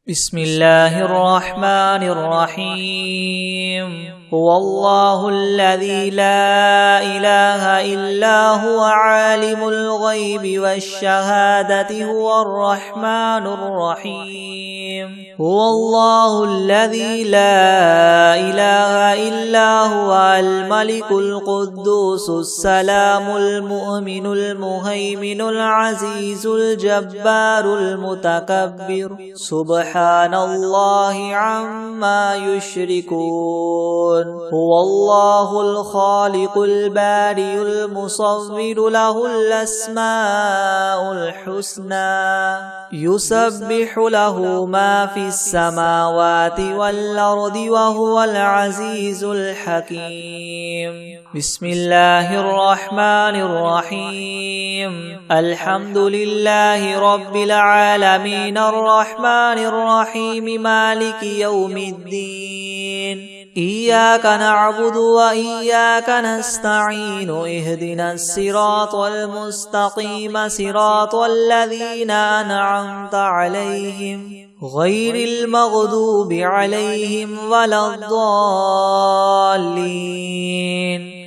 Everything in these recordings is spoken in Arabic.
بسم الله الرحمن الرحيم هو الله الذي لا إله إلا هو عالم الغيب والشهادة هو الرحمن الرحيم هو الله الذي لا إله إلا هو الملك القدوس السلام المؤمن المهيمن العزيز الجبار المتكبر سبحان الله عما يشركون هو الله الخالق البارئ المصور له الأسماء الحسنى يسبح له ما في السماوات والأرض وهو العزيز الحكيم بسم الله الرحمن الرحيم الحمد لله رب العالمين الرحمن الرحيم مالك يوم الدين إياك نعبد وإياك نستعين اهدنا الصراط المستقيم صراط الذين أنعمت عليهم غير المغضوب عليهم ولا الضالين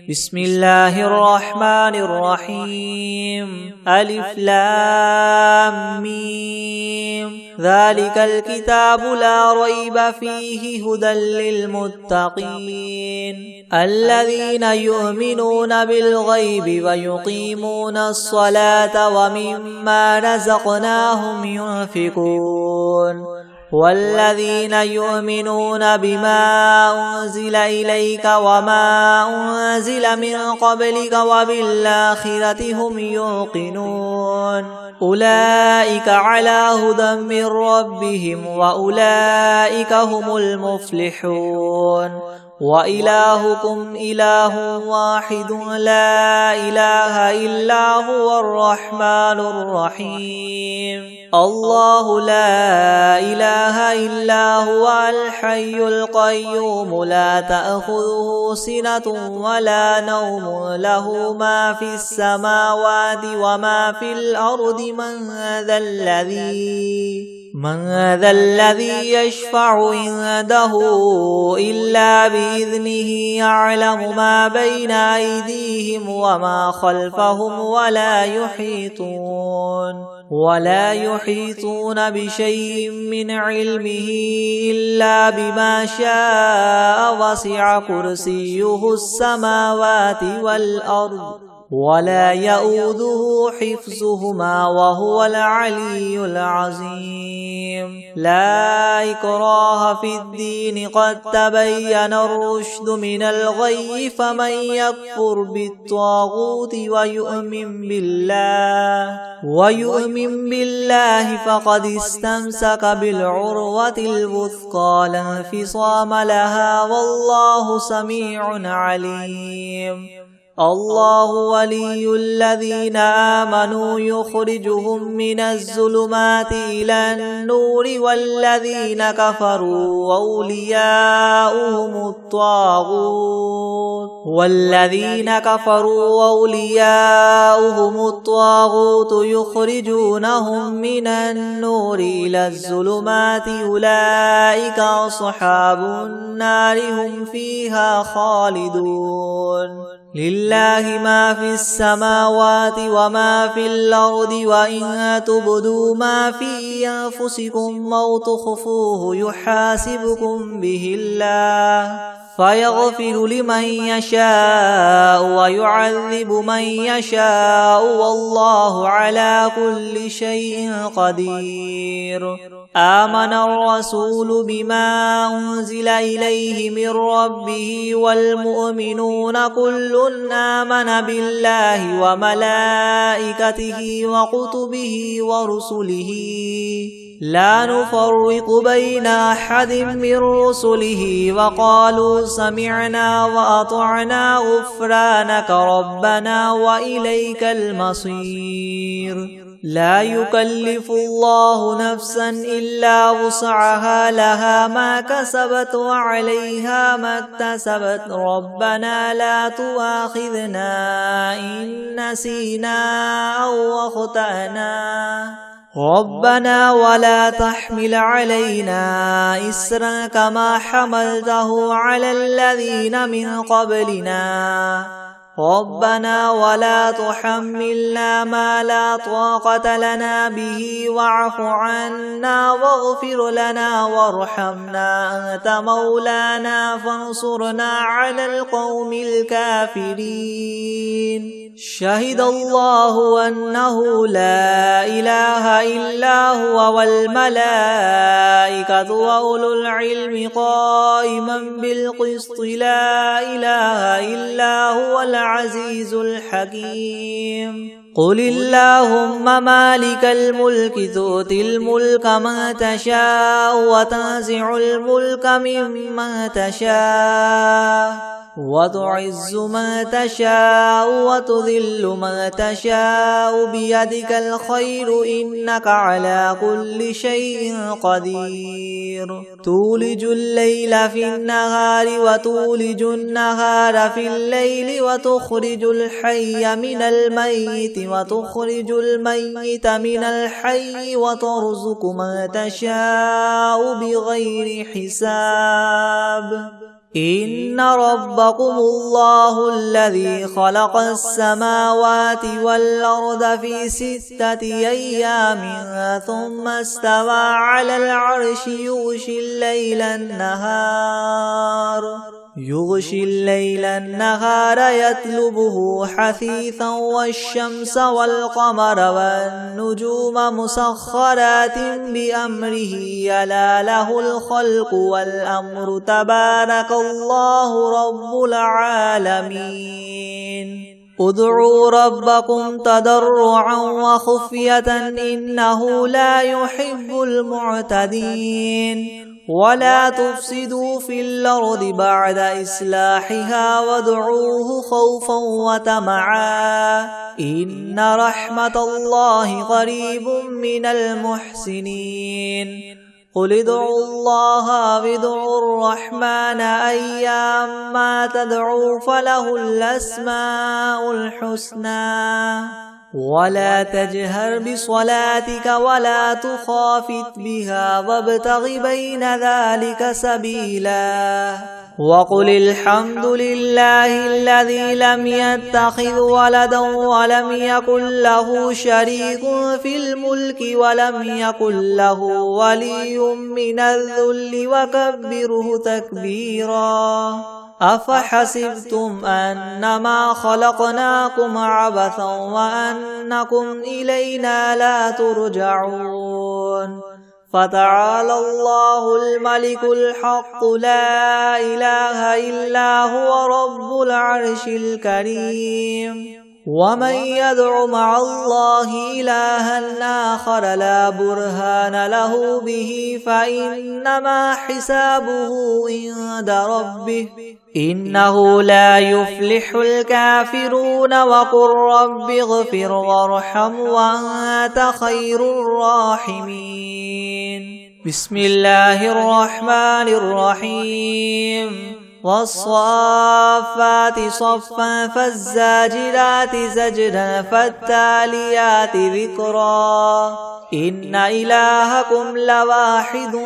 بسم الله الرحمن الرحيم ألف لام ميم ذلك الكتاب لا ريب فيه هدى للمتقين الذين يؤمنون بالغيب ويقيمون الصلاة ومما رزقناهم ينفقون والذين يؤمنون بما أنزل إليك وما أنزل من قبلك وبالآخرة هم يوقنون أولئك على هدى من ربهم وأولئك هم المفلحون وإلهكم إله واحد لا إله إلا هو الرحمن الرحيم الله لا إله إلا هو الحي القيوم لا تأخذه سنة ولا نوم له ما في السماوات وما في الأرض من ذا الذي يشفع عنده إلا بإذنه يعلم ما بين أيديهم وما خلفهم ولا يحيطون بشيء من علمه إلا بما شاء وسع كرسيه السماوات والأرض ولا يؤوده حفظهما وهو العلي العظيم لا إكراه في الدين قد تبين الرشد من الغي فمن يكفر بالطاغوت ويؤمن بالله فقد استمسك بالعروة الوثقى لا انفصام لها والله سميع عليم الله ولي الذين آمنوا يخرجهم من الظلمات إلى النور والذين كفروا أولياؤهم الطاغوت يخرجونهم من النور إلى الظلمات أولئك أصحاب النار هم فيها خالدون لله ما في السماوات وما في الأرض وإن تبدوا ما في أنفسكم أو تخفوه يحاسبكم به الله فيغفر لمن يشاء ويعذب من يشاء والله على كل شيء قدير آمن الرسول بما أنزل إليه من ربه والمؤمنون كل آمن بالله وملائكته وكتبه ورسله لا نفرق بين أحد من رسله وقالوا سمعنا وأطعنا غفرانك ربنا وإليك المصير لا يكلف الله نفسا إلا وسعها لها ما كسبت وعليها ما اكتسبت ربنا لا تؤاخذنا إن نسينا أو أخطأنا ربنا ولا تحمل علينا إسرا كما حملته على الذين من قبلنا ربنا ولا تحملنا ما لا طاقة لنا به واعف عنا واغفر لنا وارحمنا أنت مولانا فانصرنا على القوم الكافرين شهد الله أنه لا إله إلا هو والملائكة وأولو العلم قائما بالقسط لا إله إلا هو العزيز الحكيم قل اللهم مالك الملك تؤتي الملك من تشاء وتنزع الملك ممن تشاء وتعز من تشاء وتذل من تشاء بيدك الخير إنك على كل شيء قدير تولج الليل في النهار وتولج النهار في الليل وتخرج الحي من الميت وتخرج الميت من الحي وترزق من تشاء بغير حساب إن ربكم الله الذي خلق السماوات والأرض في 6 أيام ثم استوى على العرش يغشي الليل النهار يطلبه حثيثا والشمس والقمر والنجوم مسخرات بأمره ألا له الخلق والأمر تبارك الله رب العالمين ادعوا ربكم تضرعا وخفية إنه لا يحب المعتدين ولا تفسدوا في الأرض بعد إصلاحها وادعوه خوفا وطمعا إن رحمة الله قريب من المحسنين قل ادعوا الله وادعوا الرحمن أيما تدعوا فله الأسماء الحسنى ولا تجهر بصلاتك ولا تخافت بها وابتغ بين ذلك سبيلا وقل الحمد لله الذي لم يتخذ ولدا ولم يكن له شريك في الملك ولم يكن له ولي من الذل وكبره تكبيرا أفحسبتم أنما خلقناكم عبثا وأنكم إلينا لا ترجعون فتعالى الله الملك الحق لا إله إلا هو رب العرش الكريم ومن يدع مع الله إلها آخر لا برهان له به فإنما حسابه عند ربه إنه لا يفلح الكافرون وقل رب اغفر وارحم وأنت خير الراحمين بسم الله الرحمن الرحيم والصافات صفا فالزاجرات زجرا فالتاليات ذكرا إن إلهكم لواحد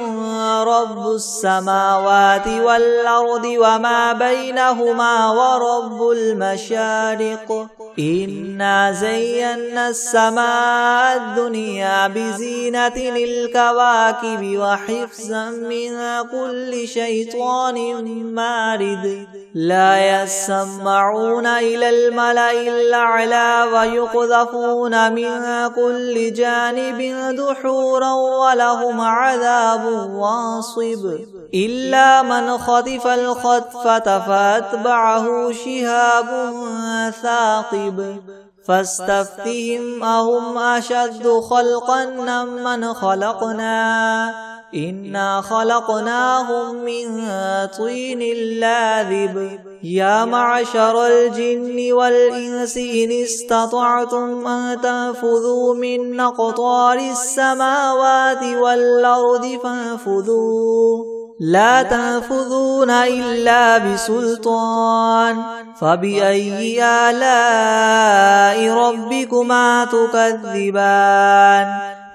رب السماوات والأرض وما بينهما ورب المشارق إنا زينا السماء الدنيا بزينة الكواكب وحفظا من كل شيطان مارد لا يسمعون إلى الملأ الأعلى ويقذفون من كل جانب دحورا ولهم عذاب واصب إلا من خطف الخطفة فأتبعه شهاب ثاقب فاستفتهم أهم أشد خلقا ممن خلقنا إنا خلقناهم من طين لاذب يا معشر الجن والإنس إن استطعتم أن تنفذوا من أقطار السماوات والأرض فانفذوا لا تنفذون إلا بسلطان فبأي آلاء ربكما تكذبان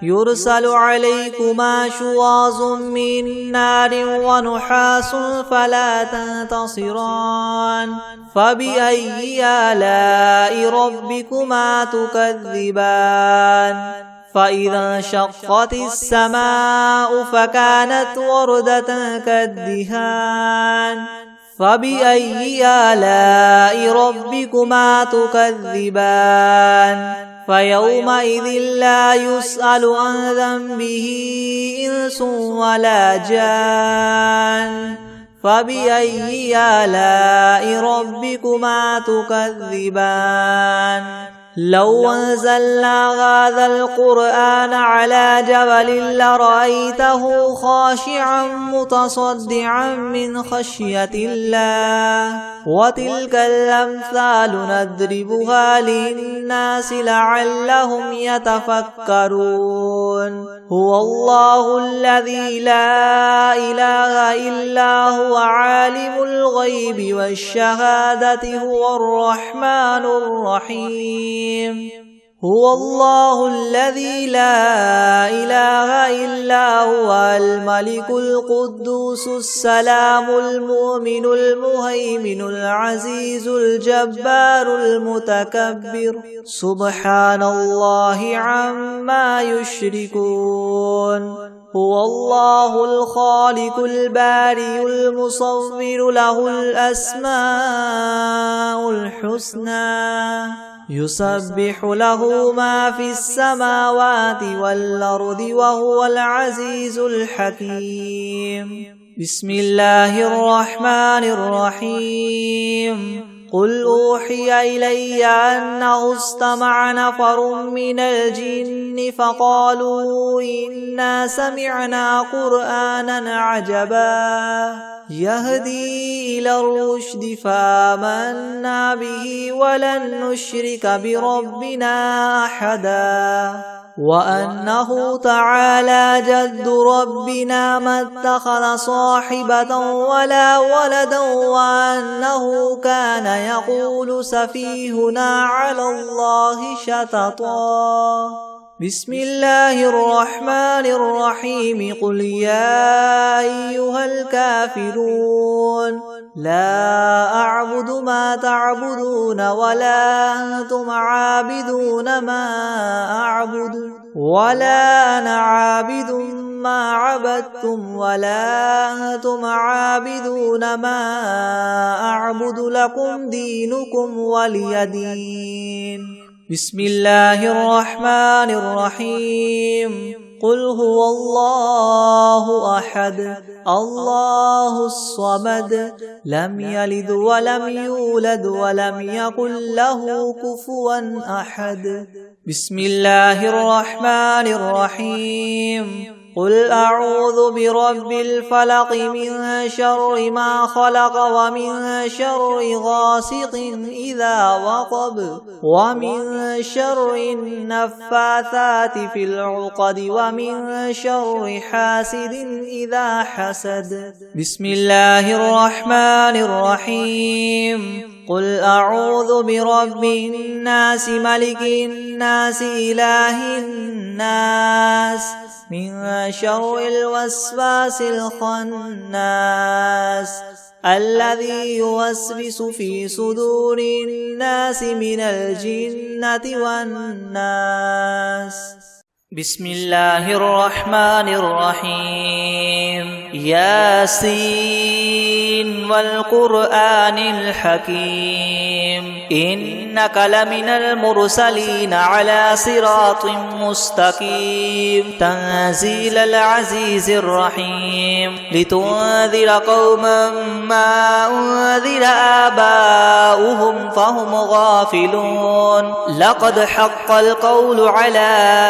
يرسل عليكما شواظ من نار ونحاس فلا تنتصران فبأي آلاء ربكما تكذبان فإذا انشقت السماء فكانت وردة كالدهان فبأي آلاء ربكما تكذبان فيومئذ لا يسأل عن ذنبه إنس ولا جان فبأي آلاء ربكما تكذبان لو أنزلنا هذا القرآن على جبل لرأيته خاشعا متصدعا من خشية الله وتلك الأمثال نضربها للناس لعلهم يتفكرون هو الله الذي لا إله إلا هو عالم الغيب والشهادة هو الرحمن الرحيم هو الله الذي لا إله إلا هو الملك القدوس السلام المؤمن المهيمن العزيز الجبار المتكبر سبحان الله عما يشركون هو الله الخالق البارئ المصور له الأسماء الحسنى يسبح له ما في السماوات والأرض وهو العزيز الحكيم بسم الله الرحمن الرحيم قل أوحي إلي أنه استمع نفر من الجن فقالوا إنا سمعنا قرآنا عجبا يهدي إلى الرشد فآمنا به ولن نشرك بربنا أحدا وأنه تعالى جد ربنا ما اتخذ صاحبة ولا ولدا وأنه كان يقول سفيهنا على الله شططا بسم الله الرحمن الرحيم قل يا أيها الكافرون لا أعبد ما تعبدون ولا أنتم عابدون ما أعبد ولا أنا عابد ما عبدتم ولا أنتم عابدون ما أعبد لكم دينكم ولي دين بسم الله الرحمن الرحيم قل هو الله أحد الله الصمد لم يلد ولم يولد ولم يكن له كفوا أحد بسم الله الرحمن الرحيم قل أعوذ برب الفلق من شر ما خلق ومن شر غاسق إذا وقب ومن شر النفاثات في العقد ومن شر حاسد إذا حسد بسم الله الرحمن الرحيم قل أعوذ برب الناس ملك الناس إله الناس من شر الوسواس الخناس الذي يوسوس في صدور الناس من الجنة والناس بسم الله الرحمن الرحيم ياسين والقرآن الحكيم إنك لمن المرسلين على صراط مستقيم تنزيل العزيز الرحيم لتنذر قوما ما أنذر آباؤهم فهم غافلون لقد حق القول على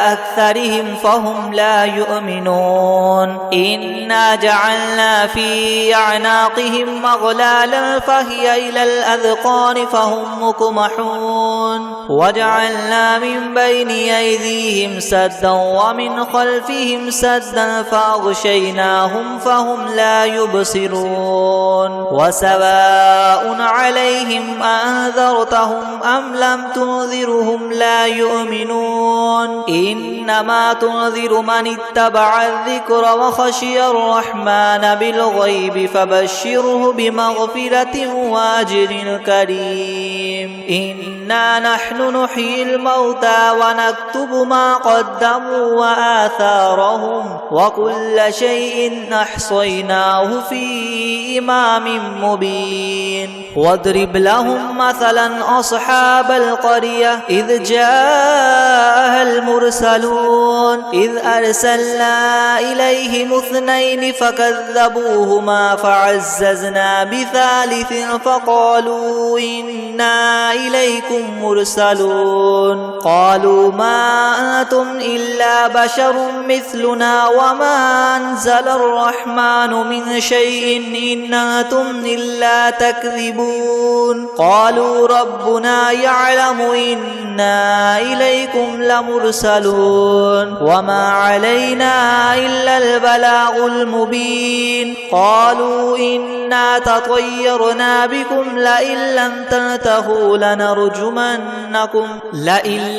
أكثرهم فهم لا يؤمنون إنا وجعلنا في أعناقهم أغلالا فهي إلى الأذقان فهم مقمحون وجعلنا من بين أيديهم سدا ومن خلفهم سدا فأغشيناهم فهم لا يبصرون وسواء عليهم أنذرتهم أم لم تنذرهم لا يؤمنون إنما تنذر من اتبع الذكر وخشي الرحمن بالغيب فبشره بمغفرة وأجر كريم إنا نحن نحيي الموتى ونكتب ما قدموا وآثارهم وكل شيء أحصيناه في إمام مبين واضرب لهم مثلا أصحاب القرية إذ جاءها المرسلون إذ أرسلنا إليهم 2 فكذبوهما فعززنا بثالث فقالوا إنا إليكم مرسلون قالوا ما أنتم إلا بشر مثلنا وما أنزل الرحمن من شيء إن أنتم إلا تكذبون قالوا ربنا يعلم إنا إليكم لمرسلون وما علينا إلا البلاغ المبين قالوا إنا تطيرنا بكم لئن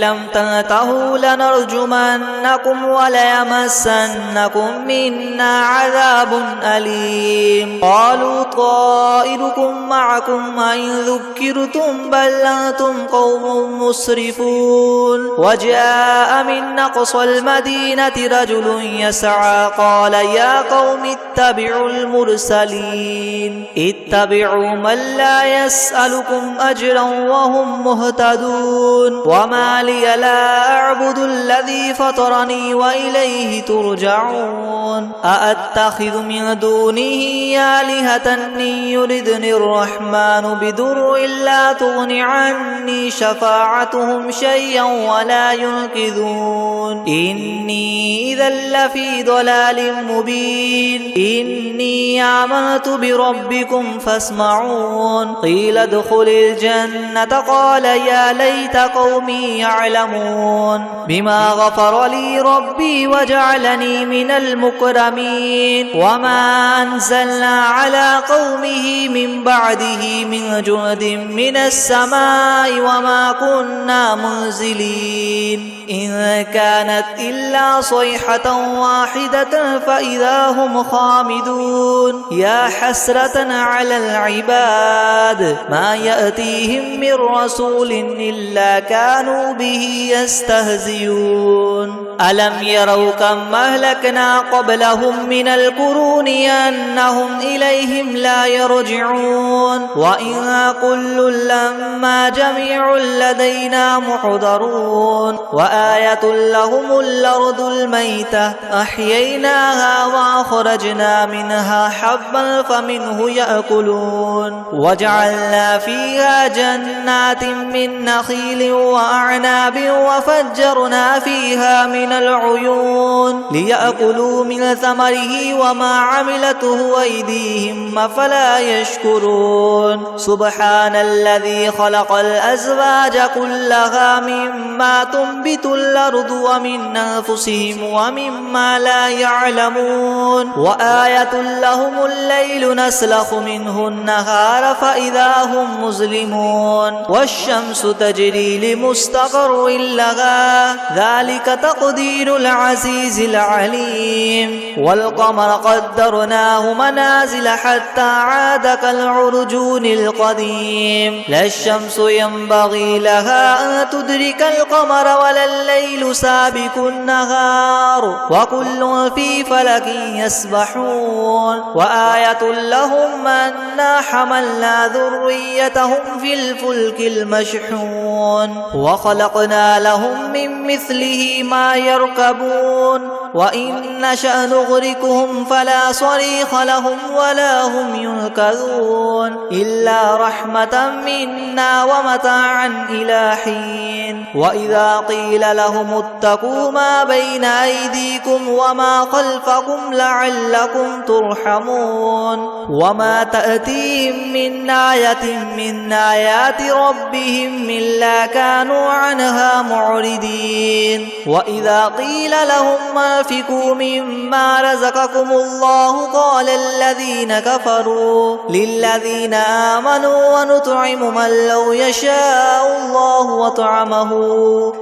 لم تنتهوا لنرجمنكم وليمسنكم منا عذاب أليم قالوا طائركم معكم أئن ذكرتم بل أنتم قوم مسرفون وجاء من أقصى المدينة رجل يسعى قال يا قوم اتبعوا المرسلين اتبعوا من لا يسألكم أجرا وهم مهتدون وما لي لا أعبد الذي فطرني وإليه ترجعون أأتخذ من دونه آلهة إن يردني الرحمن بضر لا تغن عني شفاعتهم شيئا ولا ينقذون إني إذا لفي ضلال مبين إني آمنت بربكم فاسمعون قيل ادخل الجنة قال يا ليت قومي يعلمون بما غفر لي ربي وجعلني من المكرمين وما أنزلنا على قومه من بعده من جند من السماء وما كنا منزلين إن كانت إلا صيحة واحدة فإذا هم خامدون يا حسرة على العباد ما يأتيهم من رسول إلا كانوا به يستهزئون ألم يروا كم أهلكنا قبلهم من القرون أنهم إليهم لا يرجعون وإن كل لما جميع لدينا محضرون وآية لهم الأرض الميتة أحييناها وأخرجنا منها حبا فمنه يأكلون وجعلنا فيها جنات من نخيل وأعناب وفجرنا فيها من العيون ليأكلوا من ثمره وما عملته أيديهم أفلا يشكرون سبحان الذي خلق الأزواج كلها مما تنبت الأرض ومن أنفسهم ومما لا يعلمون وآية لهم الليل نسلخ منه النهار فإذا هم مظلمون والشمس تجري لمستقر لها ذلك تقدير العزيز العليم والقمر قدرناه منازل حتى عاد كالعرجون القديم لا الشمس ينبغي لها أن تدرك القمر ولا الليل سابق النهار وكل في فلك يسبحون وآية لهم أنا حملنا ذريتهم في الفلك المشحون وخلقنا لهم من مثله ما يركبون وإن نشأ نغرقهم فلا صريخ لهم ولا هم ينقذون إلا رحمة منا ومتاعا إلى حين وإذا قيل لهم اتقوا ما بين أيديكم وما خلفكم لعلكم ترحمون وما تأتيهم من آية من آيات ربهم إلا كانوا عنها معرضين وإذا قيل لهم أنفقوا مما رزقكم الله قال الذين كفروا للذين آمنوا ونطعم من لو يشاء الله وطعمه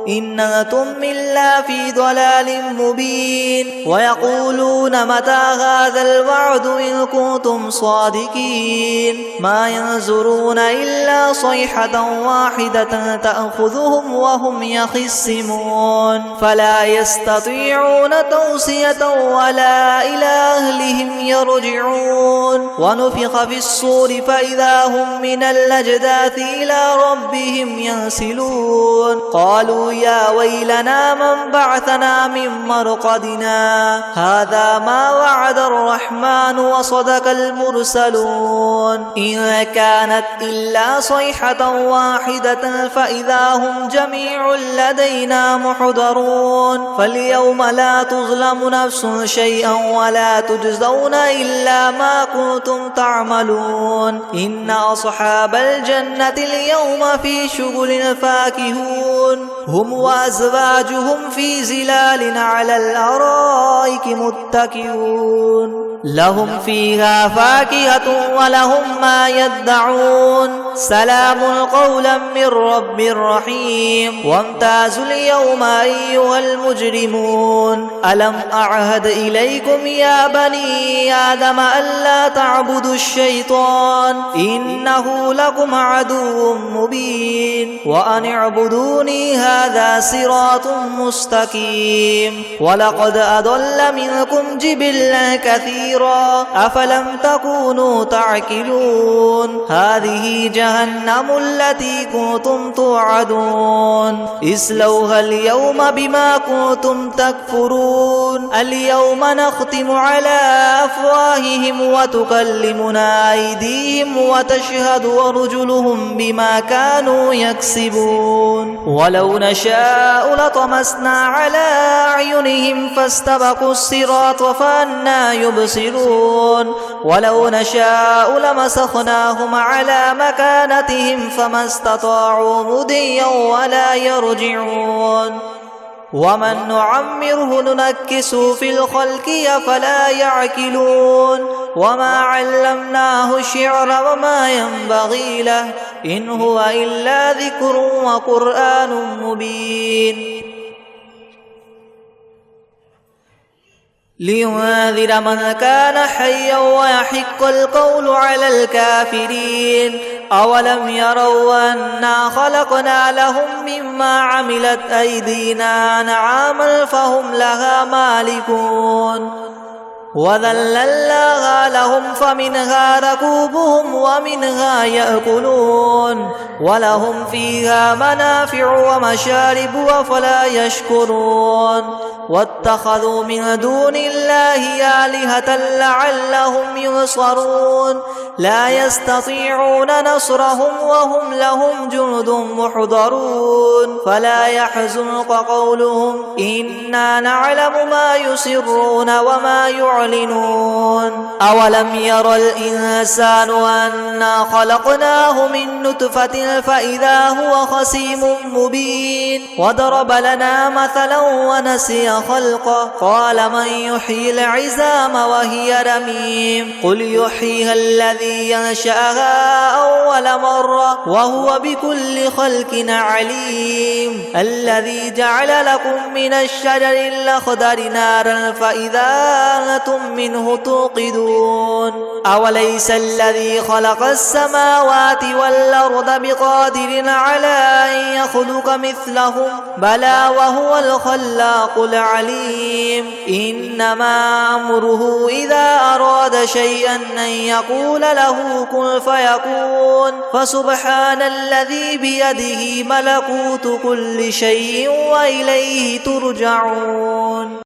إن أنتم إلا في ضلال مبين ويقولون متى هذا الوعد إن كنتم صادقين ما ينظرون إلا صيحة واحدة تأخذهم وهم يخصمون فلا يستطيعون توصية ولا إلى أهلهم يرجعون ونفخ في الصور فإذا هم من الأجداث إلى ربهم ينسلون قالوا يا ويلنا من بعثنا من مرقدنا هذا ما وعد الرحمن وصدق المرسلون إن كانت إلا صيحة واحدة فإذا هم جميع لدينا محضرون فاليوم لا تظلم نفس شيئا ولا تجزون إلا ما كنتم تعملون إن أصحاب الجنة اليوم في شغل فاكهون هم وأزواجهم في زلال على الأرائك متكئون لهم فيها فاكهة ولهم ما يدعون سلام قولا من رب رحيم وامتازوا اليوم أيها المجرمون ألم أعهد إليكم يا بني آدم ألا تعبدوا الشيطان إنه لكم عدو مبين وأن اعبدوني هذا صراط مستقيم ولقد أضل منكم جبلا كثيرا أفلم تكونوا تعقلون هذه جهنم التي كنتم توعدون اصلوها اليوم بما كنتم تكفرون اليوم نختم على أفواههم وتكلمنا أيديهم وتشهد أرجلهم بما كانوا يكسبون ولو نشاء لطمسنا على أعينهم فاستبقوا الصراط فأنى يبصرون ولو نشاء لمسخناهم على مكانتهم فما استطاعوا مضيا ولا يرجعون ومن نعمره ننكسه في الخلق أفلا يعقلون وما علمناه الشعر وما ينبغي له إن هو إلا ذكر وقرآن مبين لينذر من كان حيا ويحق القول على الكافرين أولم يروا أنا خلقنا لهم مما عملت أيدينا أنعاما فهم لها مالكون وذللناها لهم فمنها ركوبهم ومنها يأكلون ولهم فيها منافع ومشارب أفلا يشكرون واتخذوا من دون الله آلهة لعلهم ينصرون لا يستطيعون نصرهم وهم لهم جند محضرون فلا يحزنك قولهم إنا نعلم ما يسرون وما يعلنون أولم ير الإنسان أنا خلقناه من نطفة فإذا هو خصيم مبين وضرب لنا مثلا ونسي خلقه قال من يحيي العظام وهي رميم قل يحييها الذي ينشأها أول مرة وهو بكل خلق عليم الذي جعل لكم من الشجر الأخضر نارا فإذا أنتم منه توقدون أوليس الذي خلق السماوات والأرض بقادر على أن يخلق مثلهم بلى وهو الخلاق العليم إنما أمره إذا أراد شيئا أن يقول له كن فيكون فسبحان الذي بيده ملكوت كل شيء وإليه ترجعون.